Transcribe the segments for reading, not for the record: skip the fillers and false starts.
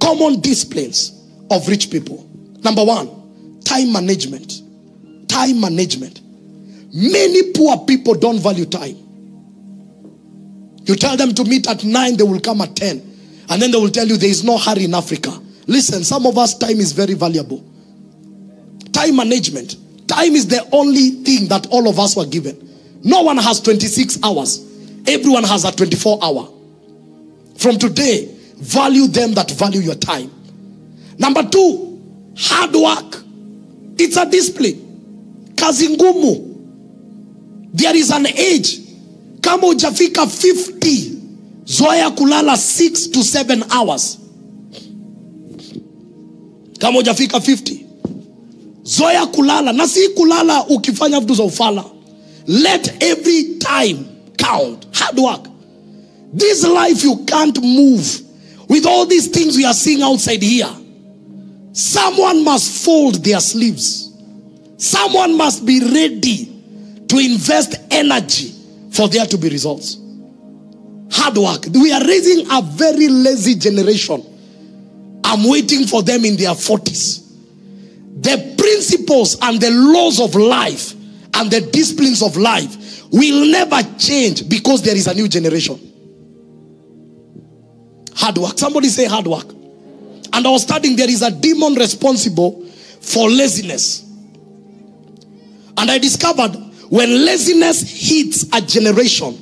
common disciplines of rich people. Number one, time management. Time management. Many poor people don't value time. You tell them to meet at 9, they will come at 10. And then they will tell you there is no hurry in Africa. Listen, some of us, time is very valuable. Time management. Time is the only thing that all of us were given. No one has 26 hours. Everyone has a 24-hour. From today, value them that value your time. Number two, hard work. It's a discipline. Kazi ngumu. There is an age. Kama hujafika 50, zoea kulala 6 to 7 hours. Kama hujafika 50, zoea kulala. Na si kulala ukifanya vitu za ufala. Let every time count. Hard work. This life you can't move with all these things we are seeing outside here. Someone must fold their sleeves. Someone must be ready to invest energy for there to be results. Hard work. We are raising a very lazy generation. I'm waiting for them in their 40s. The principles and the laws of life and the disciplines of life will never change because there is a new generation. Hard work. Somebody say hard work. And I was studying, there is a demon responsible for laziness. And I discovered when laziness hits a generation,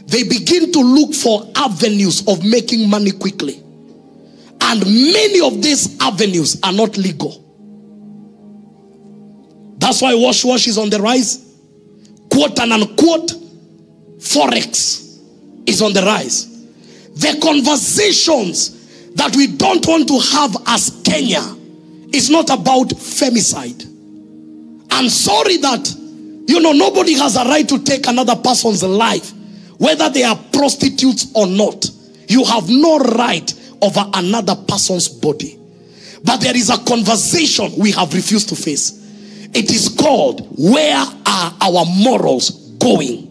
they begin to look for avenues of making money quickly. And many of these avenues are not legal. That's why wash is on the rise. Quote and unquote, Forex is on the rise. The conversations that we don't want to have as Kenya is not about femicide. I'm sorry that, nobody has a right to take another person's life, whether they are prostitutes or not. You have no right over another person's body. But there is a conversation we have refused to face. It is called, where are our morals going?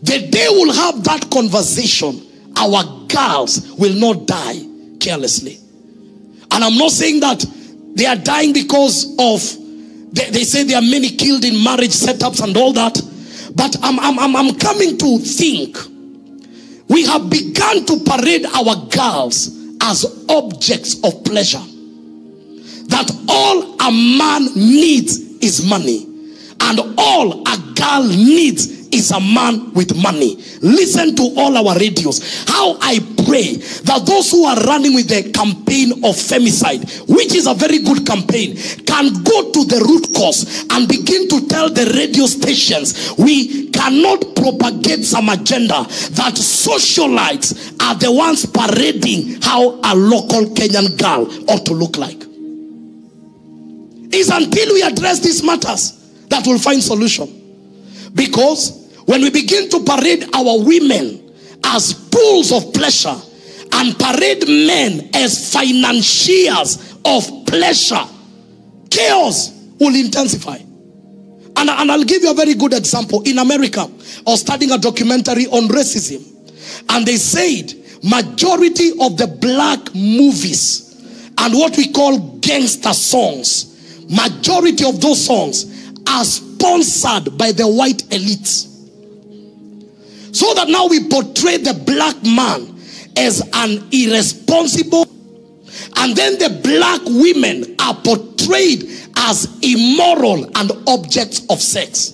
The day we'll have that conversation, our girls will not die carelessly. And I'm not saying that they are dying because of, they say there are many killed in marriage setups and all that. But I'm coming to think, we have begun to parade our girls as objects of pleasure. That all a man needs is money. And all a girl needs is a man with money. Listen to all our radios. How I pray that those who are running with the campaign of femicide, which is a very good campaign, can go to the root cause and begin to tell the radio stations, we cannot propagate some agenda that socialites are the ones parading how a local Kenyan girl ought to look like. It's until we address these matters that we'll find solution. Because when we begin to parade our women as pools of pleasure and parade men as financiers of pleasure, chaos will intensify. And I'll give you a very good example. In America, I was studying a documentary on racism. And they said majority of the black movies and what we call gangster songs, majority of those songs are sponsored by the white elites. So that now we portray the black man as an irresponsible, and then the black women are portrayed as immoral and objects of sex.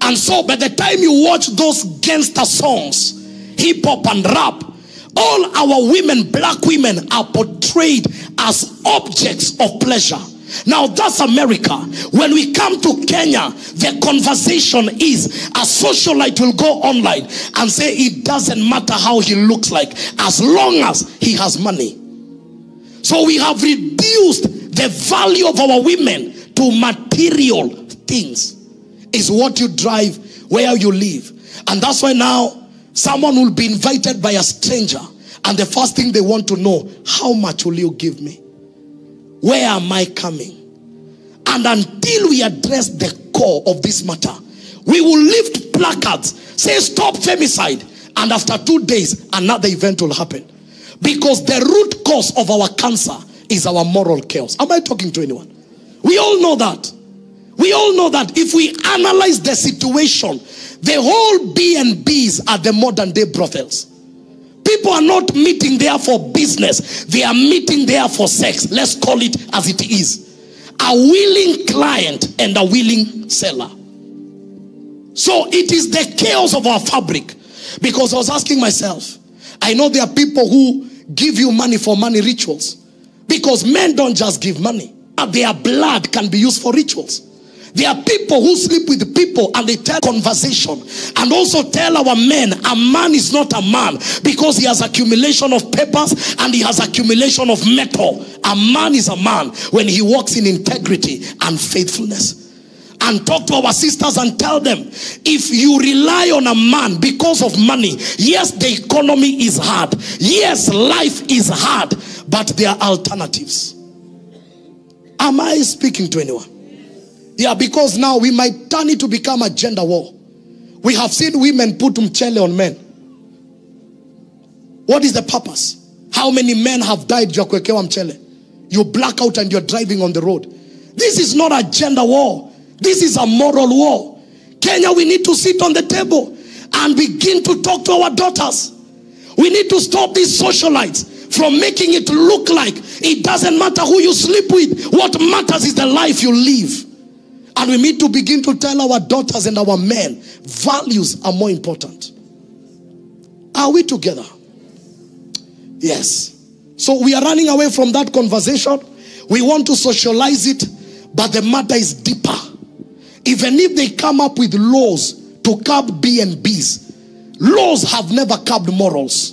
And so by the time you watch those gangster songs, hip hop and rap, all our women, black women, are portrayed as objects of pleasure. Now that's America. When we come to Kenya, the conversation is a socialite will go online and say it doesn't matter how he looks like as long as he has money. So we have reduced the value of our women to material things. Is what you drive, where you live. And that's why now someone will be invited by a stranger and the first thing they want to know, how much will you give me? Where am I coming? And until we address the core of this matter, we will lift placards, say stop femicide, and after 2 days, another event will happen. Because the root cause of our cancer is our moral chaos. Am I talking to anyone? We all know that. We all know that if we analyze the situation, the whole B&Bs are the modern day brothels. People are not meeting there for business. They are meeting there for sex. Let's call it as it is. A willing client and a willing seller. So it is the chaos of our fabric. Because I was asking myself, I know there are people who give you money for money rituals. Because men don't just give money. Their blood can be used for rituals. There are people who sleep with people and they tell conversation. And also tell our men, a man is not a man because he has accumulation of papers and he has accumulation of metal. A man is a man when he walks in integrity and faithfulness. And talk to our sisters and tell them, if you rely on a man because of money, yes, the economy is hard. Yes, life is hard. But there are alternatives. Am I speaking to anyone? Yeah, because now we might turn it to become a gender war. We have seen women put mchele on men. What is the purpose? How many men have died juu ya kuwekewa mchele? You black out and you're driving on the road. This is not a gender war. This is a moral war. Kenya, we need to sit on the table and begin to talk to our daughters. We need to stop these socialites from making it look like it doesn't matter who you sleep with. What matters is the life you live. And we need to begin to tell our daughters and our men, values are more important. Are we together? Yes. So we are running away from that conversation. We want to socialize it, but the matter is deeper. Even if they come up with laws to curb B&Bs, laws have never curbed morals.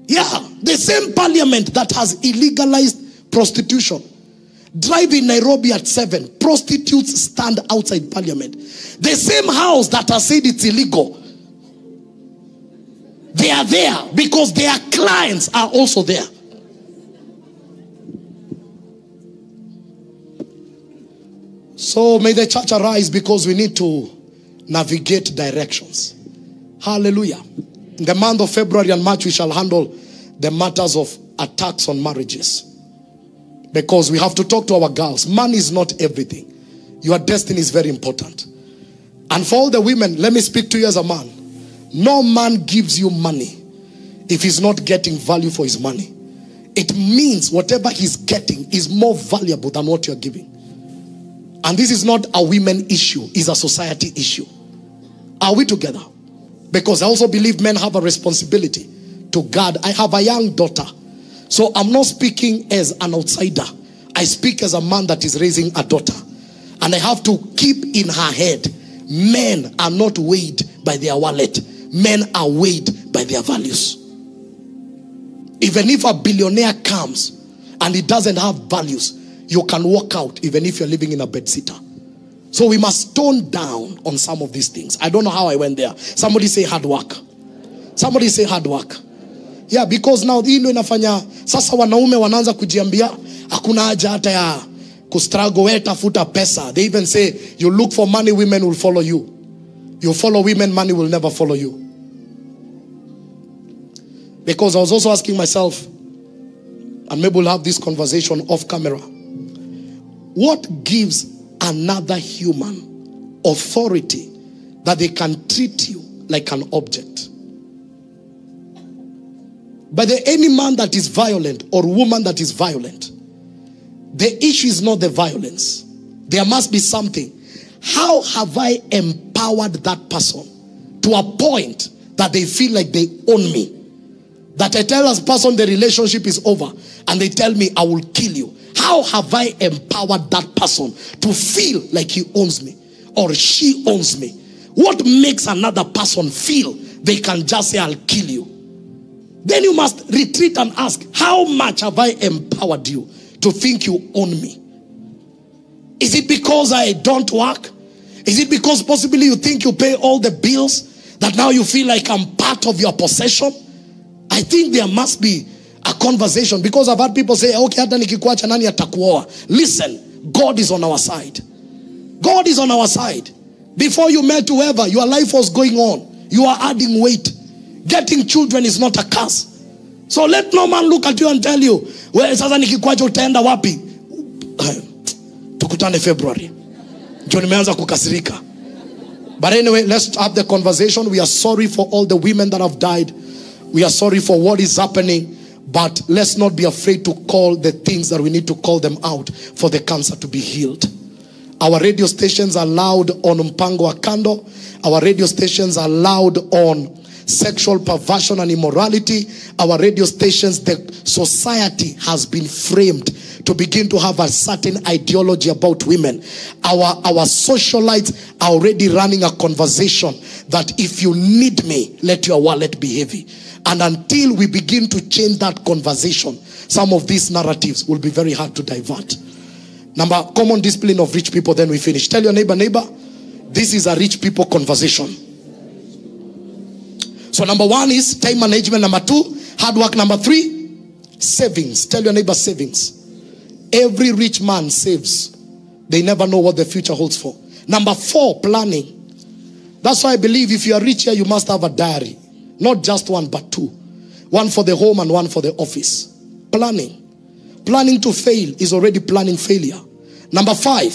Yeah, the same parliament that has illegalized prostitution. Drive in Nairobi at 7. Prostitutes stand outside parliament. The same house that has said it's illegal. They are there because their clients are also there. So may the church arise because we need to navigate directions. Hallelujah. In the month of February and March, we shall handle the matters of attacks on marriages. Because we have to talk to our girls. Money is not everything. Your destiny is very important. And for all the women, let me speak to you as a man. No man gives you money if he's not getting value for his money. It means whatever he's getting is more valuable than what you're giving. And this is not a women issue. It's a society issue. Are we together? Because I also believe men have a responsibility to guard. I have a young daughter. So I'm not speaking as an outsider. I speak as a man that is raising a daughter. And I have to keep in her head, men are not weighed by their wallet. Men are weighed by their values. Even if a billionaire comes and he doesn't have values, you can walk out even if you're living in a bedsitter. So we must tone down on some of these things. I don't know how I went there. Somebody say hard work. Somebody say hard work. Yeah, because now hii ndio inafanya sasa wanaume wanaanza kujiambia hakuna haja hata ya kustruggle, wewe tafuta pesa. They even say you look for money, women will follow you. You follow women, money will never follow you. Because I was also asking myself, and maybe we'll have this conversation off camera, what gives another human authority that they can treat you like an object? But any man that is violent or woman that is violent, the issue is not the violence. There must be something. How have I empowered that person to a point that they feel like they own me? That I tell this person the relationship is over and they tell me I will kill you. How have I empowered that person to feel like he owns me or she owns me? What makes another person feel they can just say I'll kill you? Then you must retreat and ask, how much have I empowered you to think you own me? Is it because I don't work? Is it because possibly you think you pay all the bills that now you feel like I'm part of your possession? I think there must be a conversation, because I've had people say, okay, hata nikikuacha nani atakuoa. Listen, God is on our side. God is on our side. Before you met whoever, your life was going on. You are adding weight. Getting children is not a curse. So let no man look at you and tell you, well, sasa nikikwacha utaenda wapi? Tukutane February. Ndio nimeanza kukasirika. But anyway, let's have the conversation. We are sorry for all the women that have died. We are sorry for what is happening. But let's not be afraid to call the things that we need to call them out for the cancer to be healed. Our radio stations are loud on Mpango wa Kando. Our radio stations are loud on sexual perversion and immorality. Our radio stations, the society has been framed to begin to have a certain ideology about women. Our socialites are already running a conversation that if you need me, let your wallet be heavy. And until we begin to change that conversation, some of these narratives will be very hard to divert. Number, common discipline of rich people, then we finish. Tell your neighbor, this is a rich people conversation. So number one is time management. Number two, hard work. Number three, savings. Tell your neighbor, savings. Every rich man saves. They never know what the future holds for. Number four, planning. That's why I believe if you are rich here, you must have a diary. Not just one, but two. One for the home and one for the office. Planning. Planning to fail is already planning failure. Number five,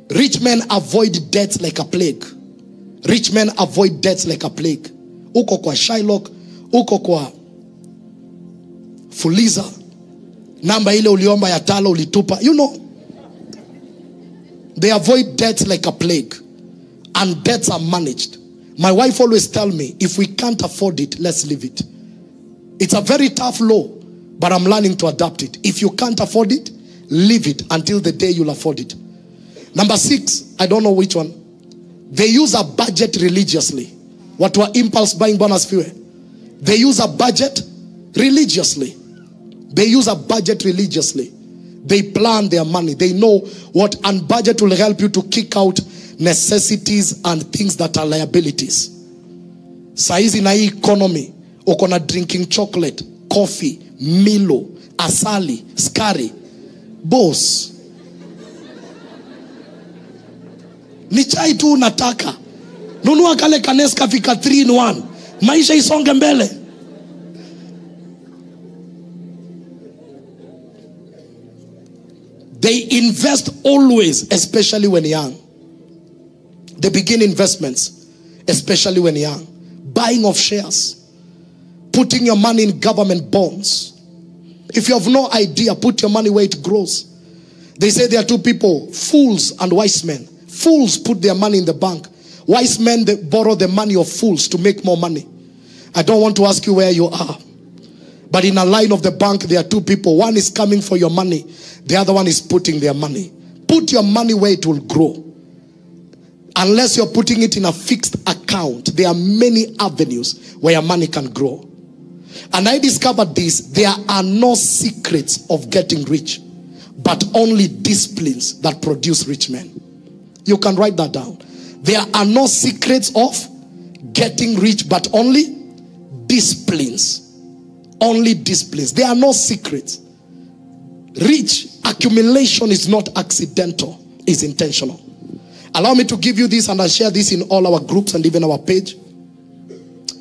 rich men avoid debts like a plague. Rich men avoid debts like a plague. Uko kwa Shylock, uko kwa Fuliza, namba ile uliomba ya talo ulitupa. You know, they avoid debts like a plague. And debts are managed. My wife always tells me, if we can't afford it, let's leave it. It's a very tough law, but I'm learning to adapt it. If you can't afford it, leave it until the day you'll afford it. Number six, I don't know which one. They use a budget religiously. What were impulse buying bonus fuel? They use a budget religiously. They use a budget religiously. They plan their money. They know what, and budget will help you to kick out necessities and things that are liabilities. Saizi na hii economy, uko na drinking chocolate, coffee, Milo, asali, skari. Boss. Ni chai tu unataka. Nunua kale kaneska fika 3 in 1. Maisha isonge mbele. They invest always, especially when young. They begin investments, especially when young. Buying of shares. Putting your money in government bonds. If you have no idea, put your money where it grows. They say there are two people, fools and wise men. Fools put their money in the bank. Wise men, they borrow the money of fools to make more money. I don't want to ask you where you are. But in a line of the bank, there are two people. One is coming for your money. The other one is putting their money. Put your money where it will grow. Unless you're putting it in a fixed account, there are many avenues where your money can grow. And I discovered this. There are no secrets of getting rich, but only disciplines that produce rich men. You can write that down. There are no secrets of getting rich, but only disciplines. Only disciplines. There are no secrets. Rich accumulation is not accidental, it's intentional. Allow me to give you this, and I'll share this in all our groups and even our page.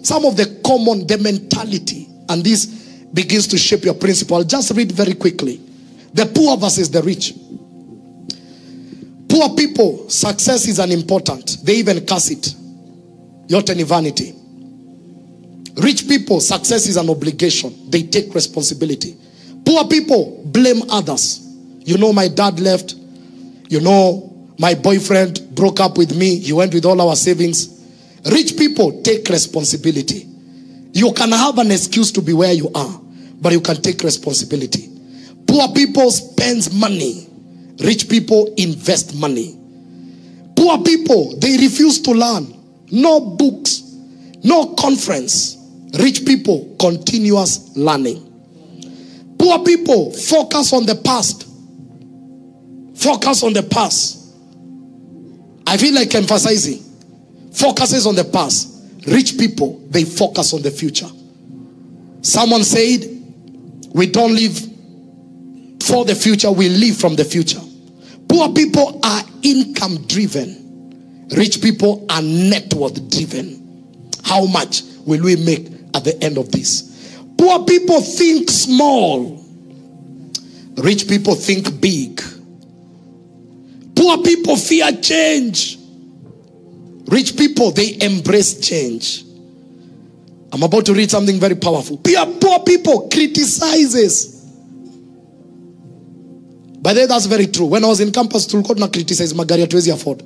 Some of the mentality, and this begins to shape your principle. I'll just read very quickly. The poor versus the rich. Poor people, success is unimportant. They even curse it. Yote ni vanity. Rich people, success is an obligation. They take responsibility. Poor people blame others. You know, my dad left. You know, my boyfriend broke up with me. He went with all our savings. Rich people take responsibility. You can have an excuse to be where you are, but you can take responsibility. Poor people spend money. Rich people invest money. Poor people, they refuse to learn. No books, no conference. Rich people, continuous learning. Poor people focus on the past. Focus on the past. I feel like emphasizing. Focuses on the past. Rich people, they focus on the future. Someone said, we don't live for the future, we live from the future. Poor people are income driven. Rich people are net worth driven. How much will we make at the end of this? Poor people think small. Rich people think big. Poor people fear change. Rich people, they embrace change. I'm about to read something very powerful. Poor people criticizes. By the way, that's very true. When I was in campus, tulikuwa tuna criticize magari hatuwezi afford.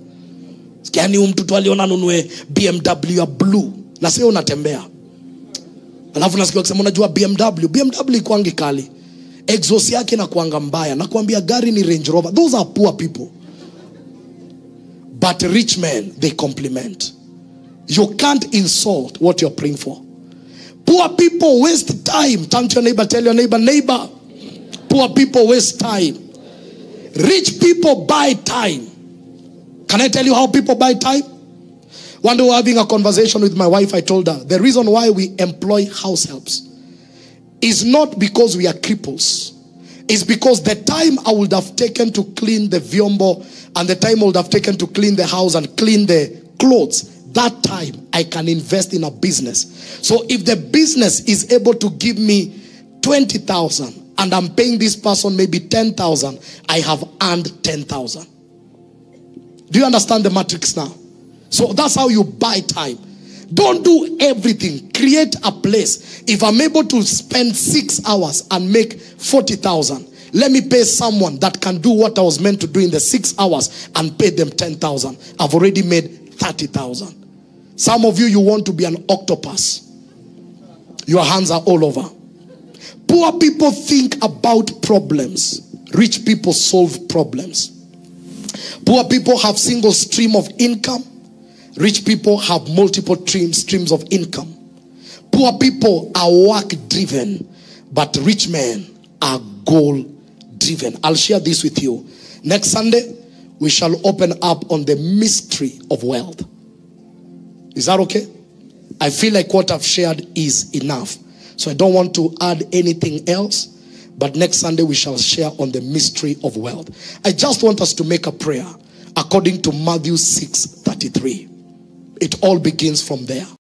Sikiani mtu aliona nunue BMW ya blue. Na sio unatembea. Alafu nasikia wakisema unajua BMW ikuangi kali. Exhaust yake na kuanga mbaya. Na kuambia gari ni Range Rover. Those are poor people. But rich men, they compliment. You can't insult what you're praying for. Poor people waste time. Turn to your neighbor, tell your neighbor, neighbor. Poor people waste time. Rich people buy time. Can I tell you how people buy time? One day we were having a conversation with my wife. I told her, the reason why we employ house helps is not because we are cripples. It's because the time I would have taken to clean the vyombo and the time I would have taken to clean the house and clean the clothes, that time I can invest in a business. So if the business is able to give me 20,000 and I'm paying this person maybe 10,000, I have earned 10,000. Do you understand the matrix now? So that's how you buy time. Don't do everything. Create a place. If I'm able to spend 6 hours and make 40,000, let me pay someone that can do what I was meant to do in the 6 hours and pay them 10,000. I've already made 30,000. Some of you want to be an octopus. Your hands are all over. Poor people think about problems. Rich people solve problems. Poor people have single stream of income. Rich people have multiple streams of income. Poor people are work driven, but rich men are goal driven. I'll share this with you. Next Sunday, we shall open up on the mystery of wealth. Is that okay? I feel like what I've shared is enough. So I don't want to add anything else. But next Sunday we shall share on the mystery of wealth. I just want us to make a prayer according to Matthew 6:33. It all begins from there.